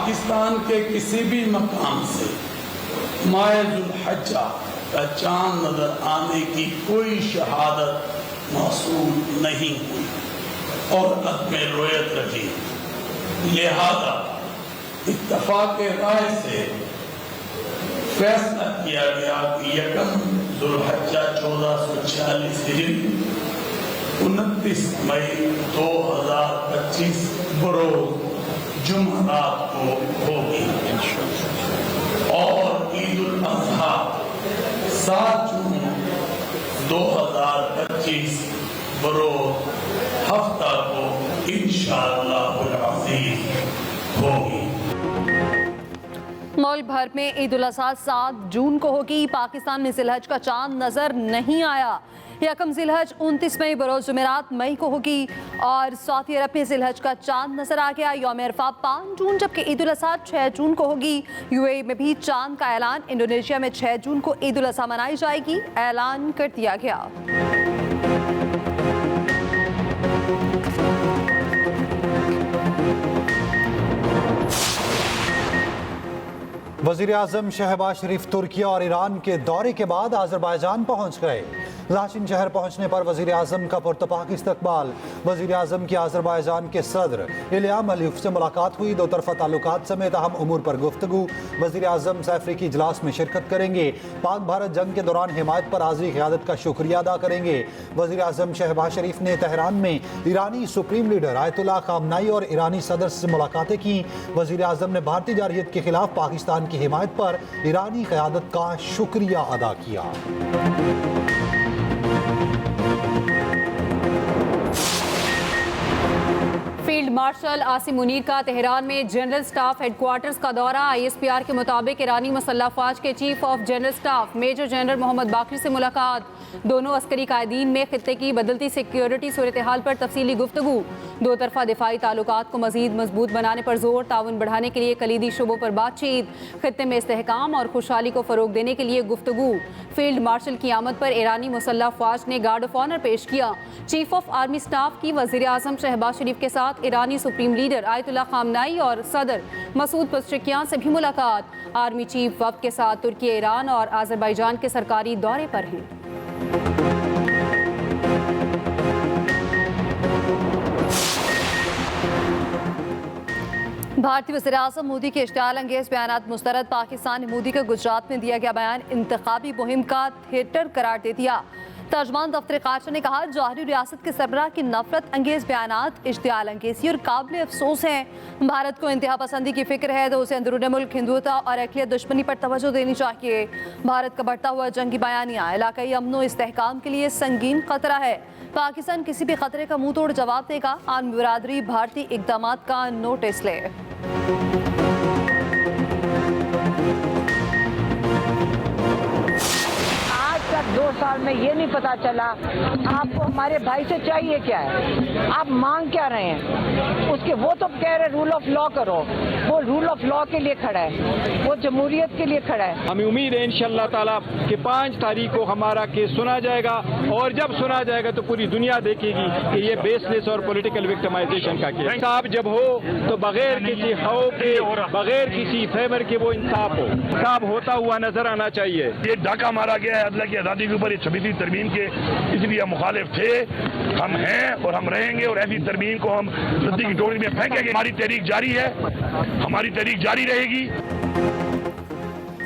पाकिस्तान के किसी भी मकाम से माह ज़ुल्हज्जा का चांद नजर आने की कोई शहादत मौसूल नहीं हुई और अदम रोयत रही। लिहाजा इत्तफाक राय से फैसला किया गया कि 1 ज़ुल्हज्जा 1446 हिजरी 29 मई 2025 बरोज जुमरात को होगी और ईद उल अज़हा 7 जून 2025 बरोज हफ्ता को इंशाअल्लाहुल अज़ीज़ होगी। मुल्क भर में ईद उल अज़हा 7 जून को होगी। पाकिस्तान में ज़िलहज का चांद नजर नहीं आया। 1 ज़िलहज 29 मई बरोज जुमेरात मई को होगी और सऊदी अरब में ज़िलहज का चांद नजर आ गया। यौम अरफा 5 जून जबकि ईद उल अज़हा 6 जून को होगी। यूएई में भी चांद का ऐलान। इंडोनेशिया में 6 जून को ईद उल अज़हा मनाई जाएगी, ऐलान कर दिया गया। वज़ीर-ए-आज़म शहबाज शरीफ तुर्की और ईरान के दौरे के बाद अज़रबैजान पहुंच गए। लाशिन शहर पहुंचने पर वज़ीर-ए-आज़म का पुरतपाक इस्तकबाल। वज़ीर-ए-आज़म की अज़रबैजान के सदर इल्हाम अलीफ से मुलाकात हुई। दो तरफ़ा ताल्लुकात समेत अहम उमूर पर गुफ्तगू। वज़ीर-ए-आज़म सैफ़री इजलास में शिरकत करेंगे। पाक भारत जंग के दौरान हिमायत पर हाज़िरी क़यादत का शुक्रिया अदा करेंगे। वज़ीर-ए-आज़म शहबाज शरीफ ने तेहरान में ईरानी सुप्रीम लीडर आयतुल्लाह ख़ामनाई और ईरानी सदर से मुलाकातें की। वज़ीर-ए-आज़म ने भारतीय जारहियत के खिलाफ पाकिस्तान की हिमायत पर ईरानी क़यादत का शुक्रिया अदा किया। फील्ड मार्शल आसिम मुनीर का तेहरान में जनरल स्टाफ हेडक्वार्टर्स का दौरा। ISPR के मुताबिक ईरानी मुसल्लह अफ़वाज के chief of general staff major general Mohammad Bagheri से मुलाकात। दोनों अस्करी कायदीन में खित्ते की बदलती सिक्योरिटी सूरत हाल पर तफसीली गुफ्तगू। दो तरफा दिफाई ताल्लुकात को मजीद मजबूत बनाने पर जोर। ताउन बढ़ाने के लिए कलीदी शुबों पर बातचीत। खित्ते में इस्तेहकाम और खुशहाली को फ़रोग देने के लिए गुफ्तगू। फील्ड मार्शल की आमद पर ईरानी मुसल्लह अफ़वाज ने गार्ड ऑफ ऑनर पेश किया। चीफ ऑफ आर्मी स्टाफ की वज़ीर-ए-आज़म शहबाज शरीफ के साथ ईरानी सुप्रीम लीडर आयतुल्लाह ख़ामनाई और सदर मसूद पज़ेश्कियान से भी मुलाकात। आर्मी चीफ वफ़द के साथ तुर्की, ईरान और अज़रबैजान के सरकारी दौरे पर हैं। भारतीय वज़ीर-ए-आज़म मोदी के इश्तियाल अंगेज़ बयानात मुस्तरद। पाकिस्तान ने मोदी का गुजरात में दिया गया बयान इंतखाबी मुहिम का थिएटर करार दे दिया। तर्जमान दफ्तर ख़ारजा ने कहा जौहरी रियासत के सरबराह की नफरत अंगेज़ बयानात इश्तियाल अंगेज़ी और काबिल अफसोस हैं। भारत को इंतहा पसंदी की फिक्र है तो उसे अंदरूनी मुल्क हिंदुत्व और अक़लियत दुश्मनी पर तवज्जो देनी चाहिए। भारत का बढ़ता हुआ जंगी बयानिया इलाक़ाई अमन व इस्तेहकाम के लिए संगीन खतरा है। पाकिस्तान किसी भी खतरे का मुंह तोड़ जवाब देगा। आलमी बिरादरी भारतीय इक़दामात का नोटिस ले। आज तक 2 साल में ये नहीं पता चला आपको हमारे भाई से चाहिए क्या है, आप मांग क्या रहे हैं। उसके वो तो कह रहे रूल ऑफ लॉ करो, वो रूल ऑफ लॉ के लिए खड़ा है, वो जमहूरियत के लिए खड़ा है। हमें उम्मीद है इंशाअल्लाह ताला कि 5 तारीख को हमारा केस सुना जाएगा और जब सुना जाएगा तो पूरी दुनिया देखेगी कि ये बेसलेस और पॉलिटिकल विक्टिमाइजेशन का केस। इंसाफ जब हो तो बगैर किसी खौफ के, बगैर किसी फेवर के वो इंसाफ हो, इंसाफ होता हुआ नजर आना चाहिए। ये डाका मारा गया है अदला की आज़ादी के ऊपर, ये 26वीं तरमीम के, इसलिए हम मुखालिफ थे, हम हैं और हम रहेंगे और ऐसी तरमीम को हम रद्दी की टोकरी में फेंकेंगे। हमारी तहरीक जारी है, हमारी तहरीक जारी रहेगी।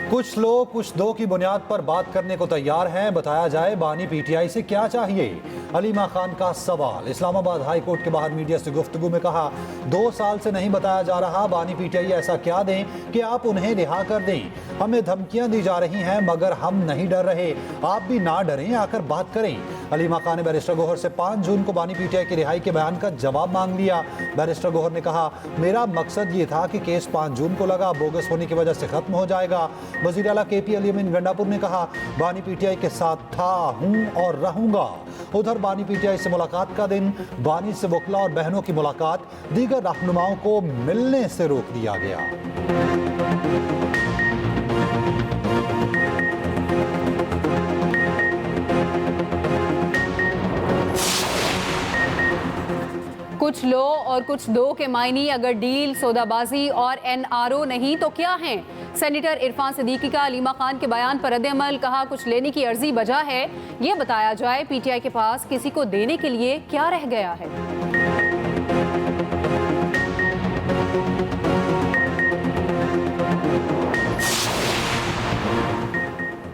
कुछ लोग कुछ दो की बुनियाद पर बात करने को तैयार हैं। बताया जाए बानी PTI से क्या चाहिए। अलीमा खान का सवाल। इस्लामाबाद हाई कोर्ट के बाहर मीडिया से गुफ्तगू में कहा 2 साल से नहीं बताया जा रहा बानी PTI ऐसा क्या दें कि आप उन्हें रिहा कर दें। हमें धमकियां दी जा रही हैं मगर हम नहीं डर रहे। आप भी ना डरें, आकर बात करें। अलीमा खान ने बैरिस्टर गौहर से 5 जून को बानी PTI की रिहाई के बयान का जवाब मांग लिया। बैरिस्टर गौहर ने कहा मेरा मकसद ये था कि केस 5 जून को लगा, बोगस होने की वजह से खत्म हो जाएगा। वज़ीर आला KP अली अमीन गंडापुर ने कहा बानी PTI के साथ था, हूं और रहूंगा। उधर बानी PTI से मुलाकात का दिन, बानी से वकला और बहनों की मुलाकात, दीगर रहनुमाओं को मिलने से रोक दिया गया। कुछ लो और कुछ दो के मायने अगर डील, सौदाबाजी और NRO नहीं तो क्या हैं? सेनेटर इरफान सिद्दीकी का अलीमा खान के बयान पर रद्द-ए-अमल, कहा कुछ लेने की अर्जी बजा है, ये बताया जाए PTI के पास किसी को देने के लिए क्या रह गया है।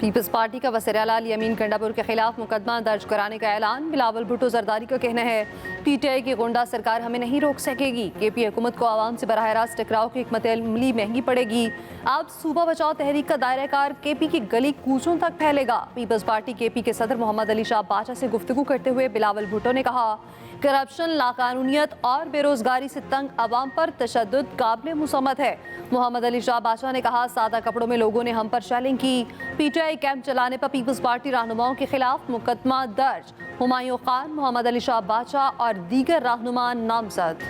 पीपल्स पार्टी का वज़ीर-ए-आला यमीन कंडापुर के खिलाफ मुकदमा दर्ज कराने का ऐलान। बिलावल भुट्टो जरदारी का कहना है PTI की गुंडा सरकार हमें नहीं रोक सकेगी। KP हुकूमत को आवाम से बराह रास्त टकराव की हिकमत-ए-अमली महंगी पड़ेगी। अब सूबा बचाओ तहरीक का दायरा कार KP की गली कूचों तक फैलेगा। पीपल्स पार्टी KP के सदर मोहम्मद अली शाह बाचा से गुफ्तगू करते हुए बिलावल भुट्टो ने कहा, करप्शन, लाकानूनियत और बेरोजगारी से तंग आवाम पर तशद्दुद काबिल मुसम्मत है। मोहम्मद अली शाह बाचा ने कहा, सादा कपड़ों में लोगों ने हम पर शेलिंग की। PTI कैंप चलाने पर पीपल्स पार्टी रहनुमाओं के खिलाफ मुकदमा दर्ज। हुमायूं खान, मोहम्मद अली शाह बाचा और दीगर रहनुमा नामजद।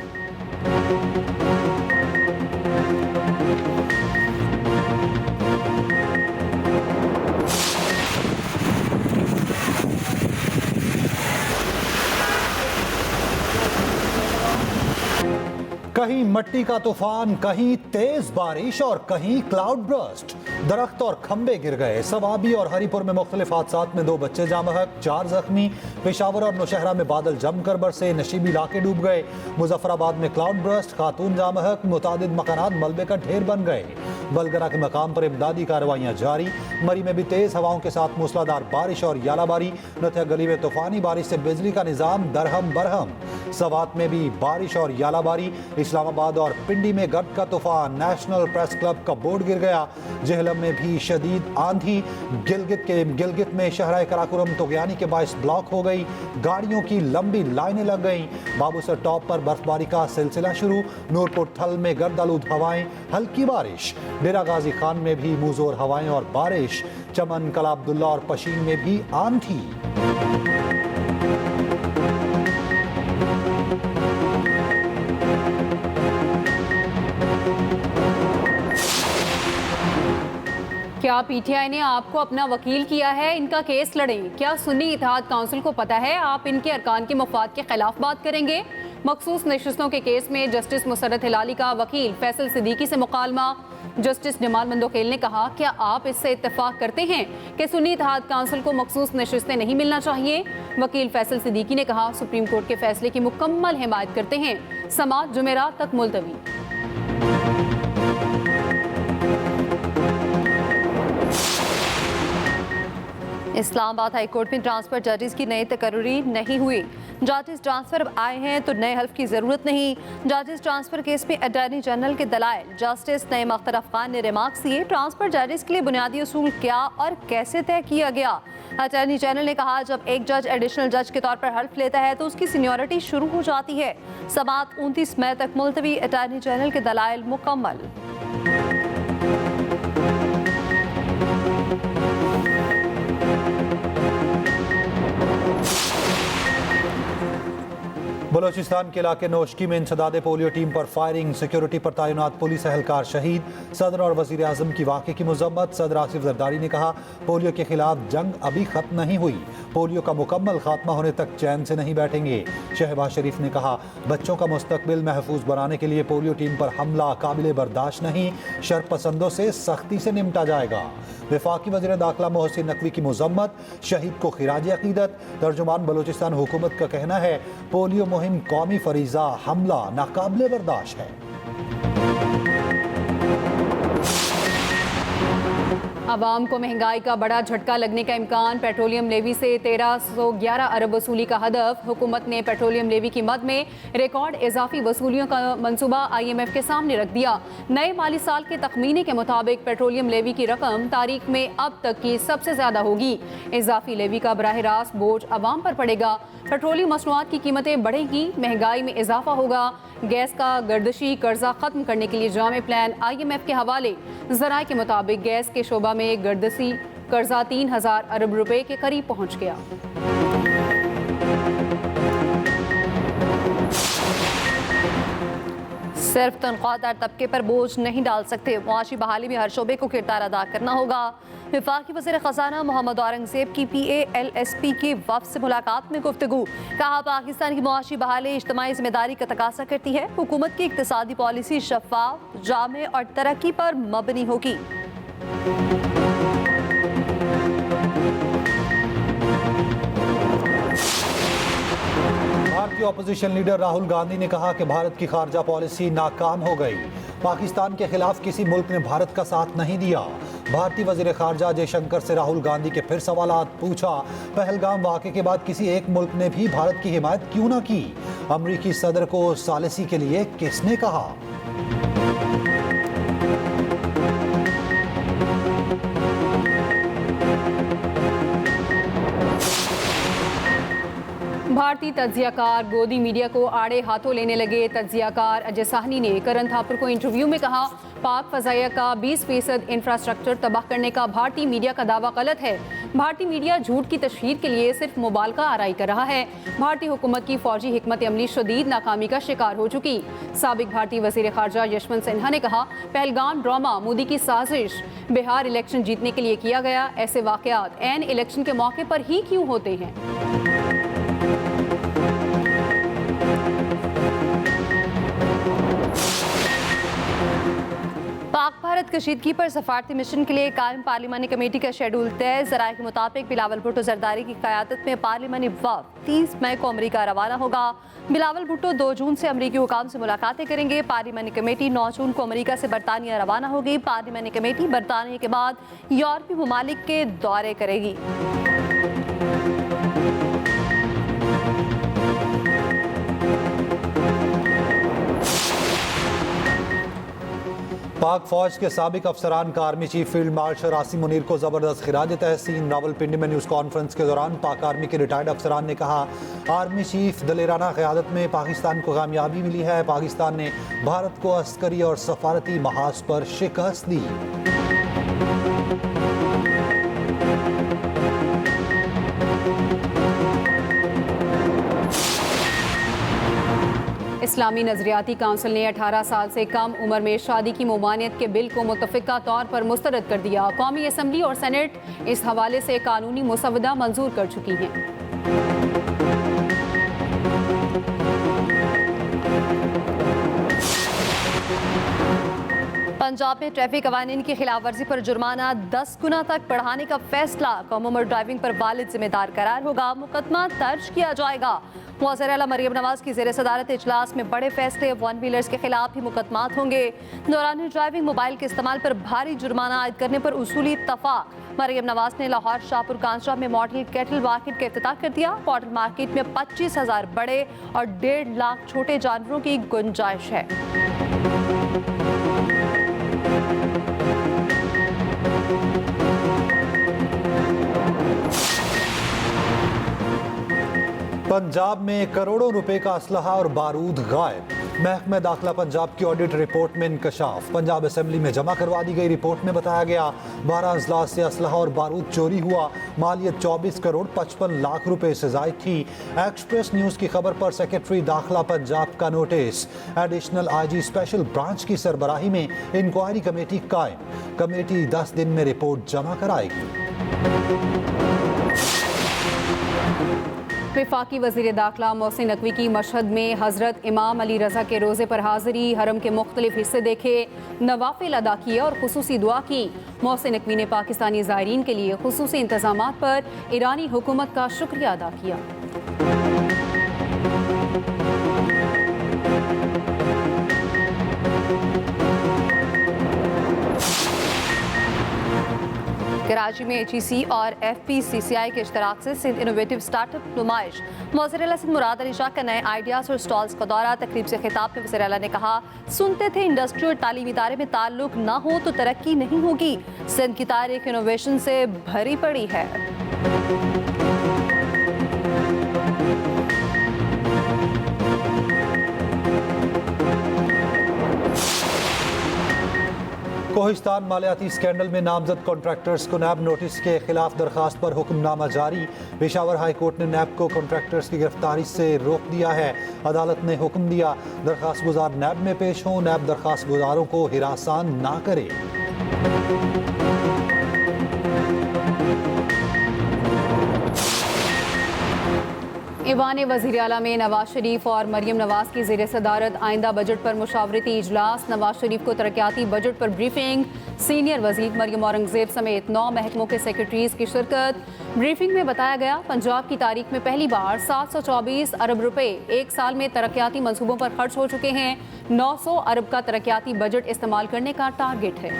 कहीं मट्टी का तूफान, कहीं तेज बारिश और कहीं क्लाउड बर्स्ट। दरख्त और खंबे गिर गए। सवाबी और हरीपुर में मुख्तलिफ हादसात में 2 बच्चे जामहक, 4 जख्मी। पेशावर और नौशहरा में बादल जमकर बरसे, नशीबी इलाके डूब गए। मुजफ्फराबाद में क्लाउड बर्स्ट, खातून जामहक, मुतादिद मकानात मलबे का ढेर बन गए। बलगरा के मकाम पर इमदादी कार्रवाइयाँ जारी। मरी में भी तेज हवाओं के साथ मूसलाधार बारिश और यालाबारी। नथिया गली में तूफानी बारिश से बिजली का निजाम दरहम बरहम। सवात में भी बारिश और यालाबारी। इस्लामाबाद और पिंडी में गर्द का तूफान। नेशनल प्रेस क्लब का बोर्ड गिर गया। जेहलम में भी शदीद आंधी। गिलगित में शहराए कराकुरम तुगयानी के बाइस ब्लॉक हो गई। गाड़ियों की लंबी लाइनें लग गईं। बाबूसर टॉप पर बर्फबारी का सिलसिला शुरू। नूरपुर थल में गर्द आलूद हवाएं, हल्की बारिश। डेरा गाजी खान में भी मुजोर हवाएं और बारिश। चमन, कला अब्दुल्ला और पशीन में भी आंधी। क्या PTI ने आपको अपना वकील किया है? इनका केस लड़ें। क्या सुन्नी इत्तेहाद काउंसिल को पता है आप इनके अरकान के मफाद के खिलाफ बात करेंगे? मखसूस नशिस्तों के केस में जस्टिस मुसर्रत हिलाली का वकील फैसल सिद्दीकी से मुकालमा। जस्टिस जमाल मंदोखेल ने कहा, क्या आप इससे इत्तेफाक करते हैं कि सुन्नी इत्तेहाद काउंसिल को मखसूस नशिस्तें नहीं मिलना चाहिए? वकील फैसल सिद्दीकी ने कहा, सुप्रीम कोर्ट के फैसले की मुकम्मल हिमायत करते हैं। समाअत जुमेरात तक मुलतवी। इस्लामाबाद हाईकोर्ट में ट्रांसफर जजेस की नई तकर्री नहीं हुई। जजेस ट्रांसफर अब आए हैं तो नए हल्फ की जरूरत नहीं। जजेस ट्रांसफर केस में अटॉर्नी जनरल के दलाइल जस्टिस नईम अख्तर अफगान ने रिमार्क्स दिए। ट्रांसफर जजेस के लिए बुनियादी उसूल क्या और कैसे तय किया गया? अटॉर्नी जनरल ने कहा, जब एक जज एडिशनल जज के तौर पर हल्फ लेता है तो उसकी सीनियरिटी शुरू हो जाती है। समाअत 29 मई तक मुलतवी। अटॉर्नी जनरल के दलाइल मुकम्मल। बलोचिस्तान के इलाके नौशकी में इंसदाद पोलियो टीम पर फायरिंग। सिक्योरिटी पर तैनात पुलिस एहलकार शहीद। सदर और वजीर आजम की वाक़े की मजम्मत। सदर आसिफ जरदारी ने कहा, पोलियो के खिलाफ जंग अभी खत्म नहीं हुई। पोलियो का मुकम्मल खात्मा होने तक चैन से नहीं बैठेंगे। शहबाज शरीफ ने कहा, बच्चों का मुस्तकबिल महफूज बनाने के लिए पोलियो टीम पर हमला काबिल बर्दाश्त नहीं। शरपसंदों से सख्ती से निपटा जाएगा। वफाकी वज़ीर दाखिला मोहसिन नकवी की मजम्मत। शहीद को खिराज अकीदत। तर्जुमान बलोचिस्तान हुकूमत का कहना है, पोलियो मुहिम कौमी फरीजा, हमला नाकाबिले बर्दाश्त है। आवाम को महंगाई का बड़ा झटका लगने का इम्कान। पेट्रोलियम लेवी से 1311 अरब वसूली का हदफ। हुकूमत ने पेट्रोलियम लेवी की मद में रिकॉर्ड इजाफी वसूलियों का मंसूबा IMF के सामने रख दिया। नए माली साल के तखमीने के मुताबिक पेट्रोलियम लेवी की रकम तारीख में अब तक की सबसे ज्यादा होगी। इजाफी लेवी का बराह रास्त बोझ आवाम पर पड़ेगा। पेट्रोलियम मसनूआत की कीमतें बढ़ेंगी, महंगाई में इजाफा होगा। गैस का गर्दशी कर्जा खत्म करने के लिए जामे प्लान। IMF के हवाले ज़राए के मुताबिक गैस के शोबा में गर्दशी कर्जा 3000 अरब रुपए के करीब पहुंच गया। सिर्फ तनख्वाहदार तबके पर बोझ नहीं डाल सकते, मुआशी बहाली में हर शोबे को किरदार अदा करना होगा। वफाकी वज़ीर ख़ज़ाना मोहम्मद औरंगज़ेब की PALSP के वफ़द से मुलाकात में गुफ्तगू। कहा, पाकिस्तान की मुआशी बहाली इज्तिमाई जिम्मेदारी का तकाज़ा करती है। हुकूमत की इक़्तिसादी पॉलिसी शफ़ाफ, जामे और तरक्की पर मबनी होगी। भारतीय अपोजिशन लीडर राहुल गांधी ने कहा कि भारत की खारजा पॉलिसी नाकाम हो गई। पाकिस्तान के खिलाफ किसी मुल्क ने भारत का साथ नहीं दिया। भारतीय वजीर खारजा जयशंकर से राहुल गांधी के फिर सवालात पूछा। पहलगाम वाक़े के बाद किसी एक मुल्क ने भी भारत की हिमायत क्यों ना की? अमरीकी सदर को सालिसी के लिए किसने कहा? भारतीय तज्जियाकार गोदी मीडिया को आड़े हाथों लेने लगे। तज्जियाकार अजय साहनी ने करण थापर को इंटरव्यू में कहा, पाक फजाइया का 20% इंफ्रास्ट्रक्चर तबाह करने का भारतीय मीडिया का दावा गलत है। भारतीय मीडिया झूठ की तशहीर के लिए सिर्फ मुबालगा आराई कर रहा है। भारतीय हुकूमत की फौजी हिकमत अमली शदीद नाकामी का शिकार हो चुकी। साबिक भारतीय वजीर खारजा यशवंत सिन्हा ने कहा, पहलगाम ड्रामा मोदी की साजिश, बिहार इलेक्शन जीतने के लिए किया गया। ऐसे वाकयात एन इलेक्शन के मौके पर ही क्यों होते हैं? पाक भारत कशीदगी पर सफारती मिशन के लिए कायम पार्लिमानी कमेटी का शेड्यूल तय। जराये के मुताबिक बिलावल भुट्टो जरदारी की क़यादत में पार्लिमानी वफ़द 30 मई को अमरीका रवाना होगा। बिलावल भुट्टो 2 जून से अमरीकी हुकाम से मुलाकातें करेंगे। पार्लिमानी कमेटी 9 जून को अमरीका से बरतानिया रवाना होगी। पार्लिमानी कमेटी बरतानिया के बाद यूरोपीय ममालिक के दौरे करेगी। पाक फौज के साबिक अफसरान का army chief field marshal Asim Munir को जबरदस्त खिराज तहसीन। रावलपिंडी में न्यूज़ कॉन्फ्रेंस के दौरान पाक आर्मी के रिटायर्ड अफसरान ने कहा, आर्मी चीफ दलेराना क़यादत में पाकिस्तान को कामयाबी मिली है। पाकिस्तान ने भारत को अस्करी और सफारती महाज पर शिकस्त दी। इस्लामी नजरियाती काउंसिल ने 18 साल से कम उम्र में शादी की ममानियत के बिल को मुतफ़िका तौर पर मुस्तरद कर दिया। कौमी असम्बली और सेनेट इस हवाले से कानूनी मुसवदा मंजूर कर चुकी हैं। पंजाब में ट्रैफिक कवानीन की खिलाफ वर्जी पर जुर्माना 10 गुना तक बढ़ाने का फैसला। कम उम्र ड्राइविंग पर वालिद जिम्मेदार करार होगा। मुकदमा दर्ज किया जाएगा। वज़ीर आला मरियम नवाज की ज़ेर सदारत इजलास में बड़े फैसले। 1 व्हीलर्स के खिलाफ भी मुकदमात होंगे। दौरान ड्राइविंग मोबाइल के इस्तेमाल पर भारी जुर्माना आयद करने पर उसूली इत्तफाक। मरियम नवाज ने लाहौर शाहपुर कांसरा में मॉडल कैटल मार्केट का इफ्तिताह कर दिया। मॉडल मार्केट में 25,000 बड़े और 1.5 लाख छोटे जानवरों की गुंजाइश है। पंजाब में करोड़ों रुपए का असलहा और बारूद गायब। महकमा दाखिला पंजाब की ऑडिट रिपोर्ट में इंकशाफ। पंजाब असेंबली में जमा करवा दी गई रिपोर्ट में बताया गया 12 अजला से असलहा और बारूद चोरी हुआ। मालियत 24 करोड़ 55 लाख रुपए से जायद थी। एक्सप्रेस न्यूज़ की खबर पर सेक्रेटरी दाखिला पंजाब का notice. Additional IG special branch की सरबराही में इंक्वायरी कमेटी कायम। कमेटी 10 दिन में रिपोर्ट जमा कराएगी। वफाकी वज़ीर दाखिला मोहसिन नकवी की मशहद में हज़रत इमाम अली रज़ा के रोज़े पर हाज़िरी। हरम के मुख्तलिफ हिस्से देखे, नवाफिल अदा किए और खुसूसी दुआ की। मोहसिन नकवी ने पाकिस्तानी ज़ायरीन के लिए खुसूसी इंतज़ामात पर ईरानी हुकूमत का शुक्रिया अदा किया। कराची में HEC और FPCCI के इश्तराक से सिंध इनोवेटिव स्टार्टअप नुमाइश। वज़ीर आला सिंध मुराद अली शाह का नए आइडियाज़ और स्टॉल्स का दौरा। तकरीब से खिताब में वज़ीर आला ने कहा, सुनते थे इंडस्ट्री और तालीमी इदारे में ताल्लुक ना हो तो तरक्की नहीं होगी। सिंध की तारीख इनोवेशन से भरी पड़ी है। कोहिस्तान मालियाती स्कैंडल में नामजद कॉन्ट्रैक्टर्स को नैब नोटिस के खिलाफ दरखास्त पर हुक्मनामा जारी। पेशावर हाई कोर्ट ने नैब को कॉन्ट्रैक्टर्स की गिरफ्तारी से रोक दिया है। अदालत ने हुक्म दिया दरखास्त गुजार नैब में पेश हों, नैब दरखास्त गुजारों को हिरासान ना करे। ईवान वज़ीर आला में नवाज शरीफ और मरियम नवाज की ज़ेर सदारत आइंदा बजट पर मुशावरती इजलास। नवाज शरीफ को तरक्याती बजट पर ब्रीफिंग। सीनियर वज़ीर मरियम औरंगज़ेब समेत 9 महकमों के सेक्रेटरीज की शिरकत। ब्रीफिंग में बताया गया पंजाब की तारीख में पहली बार 724 अरब रुपए एक साल में तरक्याती मंसूबों पर खर्च हो चुके हैं। 900 अरब का तरक्याती बजट इस्तेमाल करने का टारगेट है।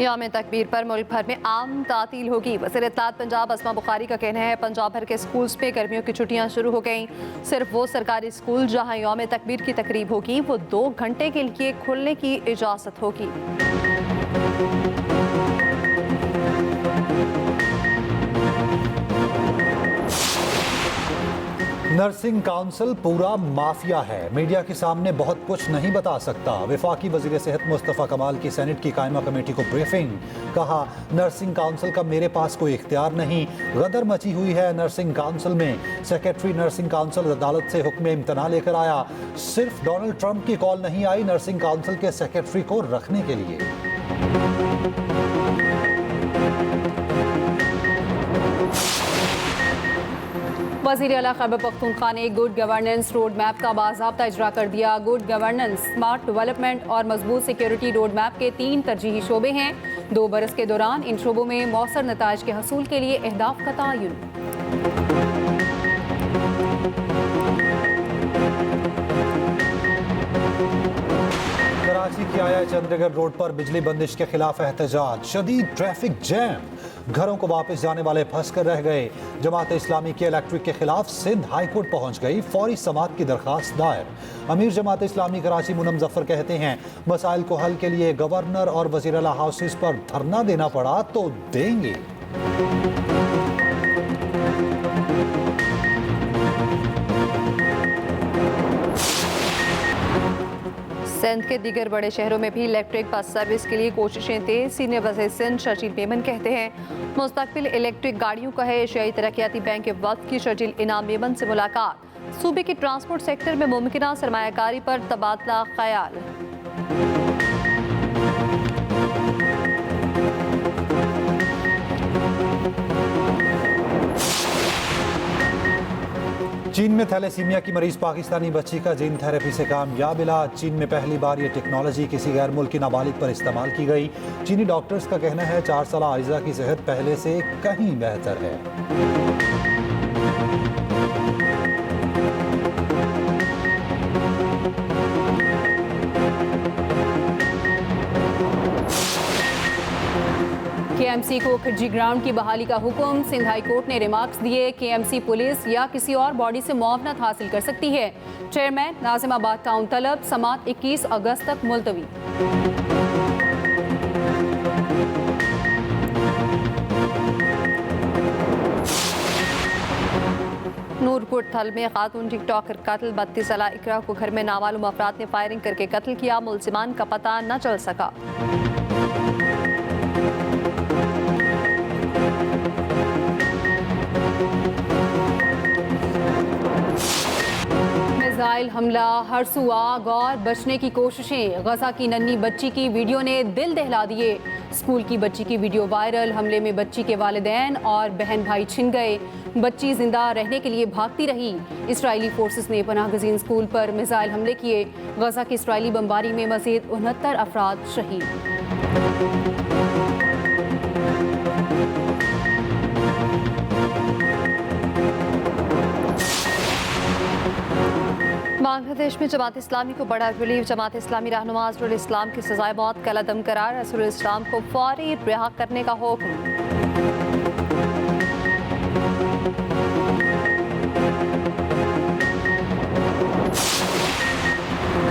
यौम तकबीर पर मुल्क भर में आम तातील होगी। वज़ीर इत्तलात पंजाब अस्मा बुखारी का कहना है पंजाब भर के स्कूल्स में गर्मियों की छुट्टियां शुरू हो गईं। सिर्फ वो सरकारी स्कूल जहां यौम तकबीर की तकरीब होगी वो 2 घंटे के लिए खुलने की इजाज़त होगी। नर्सिंग काउंसिल पूरा माफिया है, मीडिया के सामने बहुत कुछ नहीं बता सकता। वफाकी वज़ीर सेहत मुस्तफ़ा कमाल की सेनेट की कायमा कमेटी को ब्रीफिंग। कहा नर्सिंग काउंसिल का मेरे पास कोई इख्तियार नहीं। गदर मची हुई है नर्सिंग काउंसिल में। सेक्रेटरी नर्सिंग काउंसिल अदालत से हुक्म इम्तना लेकर आया। सिर्फ डोनाल्ड ट्रंप की कॉल नहीं आई नर्सिंग काउंसिल के सेक्रेटरी को रखने के लिए। वज़ीर आला खैबर पख्तूनख्वा ने गुड गवर्नेंस रोड मैप का बाज़ाब्ता इजरा कर दिया। गुड गवर्नेंस, स्मार्ट डेवलपमेंट और मजबूत सिक्योरिटी रोड मैप के 3 तरजीही शोबे हैं। 2 बरस के दौरान इन शोबों में मौसर नताइज के हसूल के लिए अहदाफ का तयन। कराची की आया चंद्रगढ़ रोड पर बिजली बंदिश के खिलाफ एहतजाज। शदीद ट्रैफिक जैम, घरों को वापस जाने वाले फंस कर रह गए। जमात इस्लामी के इलेक्ट्रिक के खिलाफ सिंध हाई कोर्ट पहुंच गई। फौरी समाअत की दरखास्त दायर। अमीर जमात इस्लामी कराची मुनम जफर कहते हैं मसाइल को हल के लिए गवर्नर और वज़ीर आला हाउसेस पर धरना देना पड़ा तो देंगे। सिंध के दीगर बड़े शहरों में भी इलेक्ट्रिक बस सर्विस के लिए कोशिशें तेज। सीनियर वज़ीर सिंध शर्जील मेमन कहते हैं मुस्तकबिल इलेक्ट्रिक गाड़ियों का है। एशियाई तरक्याती बैंक के वक्त की शर्जील इनाम मेमन से मुलाकात। सूबे के ट्रांसपोर्ट सेक्टर में मुमकिना सरमायाकारी पर तबादला ख्याल। चीन में थैलेसीमिया की मरीज पाकिस्तानी बच्ची का जीन थेरेपी से कामयाब इलाज। चीन में पहली बार ये टेक्नोलॉजी किसी गैर मुल्की नाबालिग पर इस्तेमाल की गई। चीनी डॉक्टर्स का कहना है 4 साल आयजा की सेहत पहले से कहीं बेहतर है। केएमसी को खिरजी ग्राउंड की बहाली का हुक्म। सिंध हाई कोर्ट ने रिमार्क्स दिए केएमसी पुलिस या किसी और बॉडी से मुआवनत हासिल कर सकती है। चेयरमैन नाजिमाबाद टाउन तलब। समाअत 21 अगस्त तक मुलतवी। नूरपुर थल में खातून टिकटॉकर कत्ल। 32 साला इकरा को घर में नामालूम अफराद ने फायरिंग करके कत्ल किया। मुलजिमान का पता न चल सका। मिसाइल हमला, हरसुआ, गौर बचने की कोशिशें। गजा की नन्ही बच्ची की वीडियो ने दिल दहला दिए। स्कूल की बच्ची की वीडियो वायरल। हमले में बच्ची के वालिदैन और बहन भाई छिन गए। बच्ची जिंदा रहने के लिए भागती रही। इसराइली फोर्सेस ने पनाहगजीन स्कूल पर मिसाइल हमले किए। गजा की इसराइली बमबारी में मजीद 69 अफराद शहीद। बांग्लादेश में जमात इस्लामी को बड़ा रिलीफ। जमात इस्लामी रहनुमा अजहरुल इस्लाम की सजाए मौत का लदम करार। अजहरुल इस्लाम को फौरी रिहा करने का हुक्म।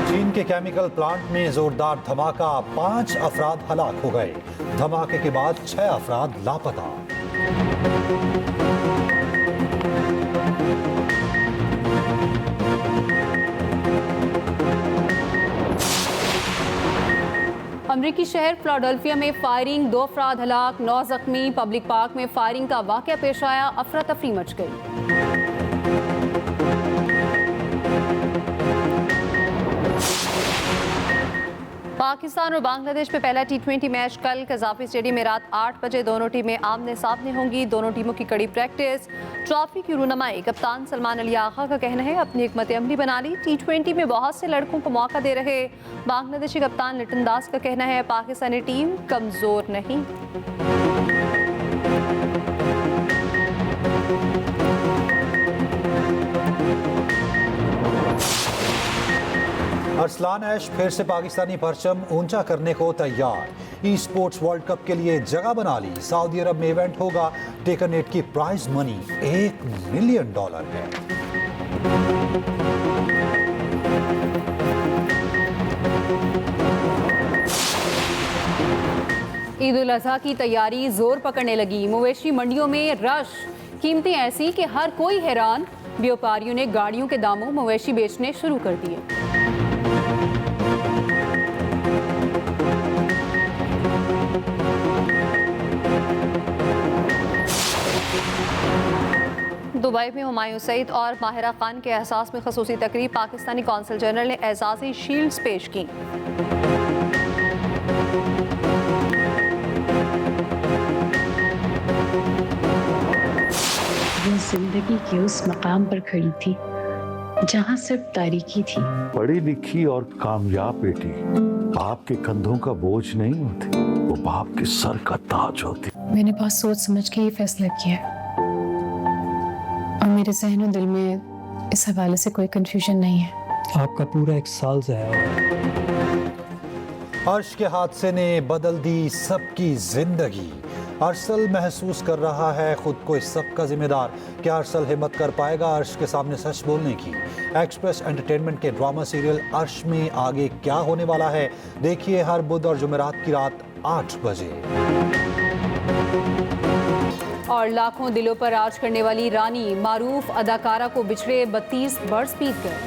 चीन के केमिकल प्लांट में जोरदार धमाका। 5 अफराद हलाक हो गए। धमाके के बाद 6 अफराद लापता। अमरीकी शहर फिलाडेल्फिया में फायरिंग, 2 अफराद हलाक, 9 जख्मी। पब्लिक पार्क में फायरिंग का वाकया पेश आया, अफरा तफरी मच गई। पाकिस्तान और बांग्लादेश में पहला T20 मैच कल कज़ाफी स्टेडियम में रात 8 बजे। दोनों टीमें आमने सामने होंगी। दोनों टीमों की कड़ी प्रैक्टिस, ट्रॉफी की रूनमाई। कप्तान सलमान अली आगा का कहना है अपनी हिकमत अमली बना ली, T20 में बहुत से लड़कों को मौका दे रहे। बांग्लादेशी कप्तान लिटन दास का कहना है पाकिस्तानी टीम कमजोर नहीं। अरसलान ऐश फिर से पाकिस्तानी परचम ऊंचा करने को तैयार। ई स्पोर्ट्स वर्ल्ड कप के लिए जगह बना ली। सऊदी अरब में इवेंट होगा। टेकर नेट की प्राइज मनी $1 मिलियन है। ईद उल अजहा की तैयारी जोर पकड़ने लगी। मवेशी मंडियों में रश, कीमतें ऐसी कि हर कोई हैरान। व्यापारियों ने गाड़ियों के दामों मवेशी बेचने शुरू कर दिए। दुबई में हुमायूं सईद और माहिरा खान के एहसास में खसूसी तकरीब। पाकिस्तानी कौंसल जनरल ने एजाज़ी शील्ड्स पेश की। वो जिंदगी के उस मकाम पर खड़ी थी जहाँ सिर्फ तारीकी थी। पढ़ी लिखी और कामयाब बेटी बाप के कंधों का बोझ नहीं होती, वो बाप के सर का ताज होती। मैंने बहुत सोच समझ के ये फैसला किया है और मेरे ज़हन और दिल में इस हवाले से कोई कंफ्यूजन नहीं है। आपका पूरा 1 साल ज़ाया हुआ। अर्श के हादसे ने बदल दी सबकी जिंदगी। अरसल महसूस कर रहा है खुद को इस सब का जिम्मेदार। क्या अरसल हिम्मत कर पाएगा अर्श के सामने सच बोलने की? एक्सप्रेस एंटरटेनमेंट के ड्रामा सीरियल अर्श में आगे क्या होने वाला है, देखिए हर बुध और जुमेरात की रात 8 बजे। और लाखों दिलों पर राज करने वाली रानी, मारूफ अदाकारा को बिछड़े 32 बर्स बीत गए।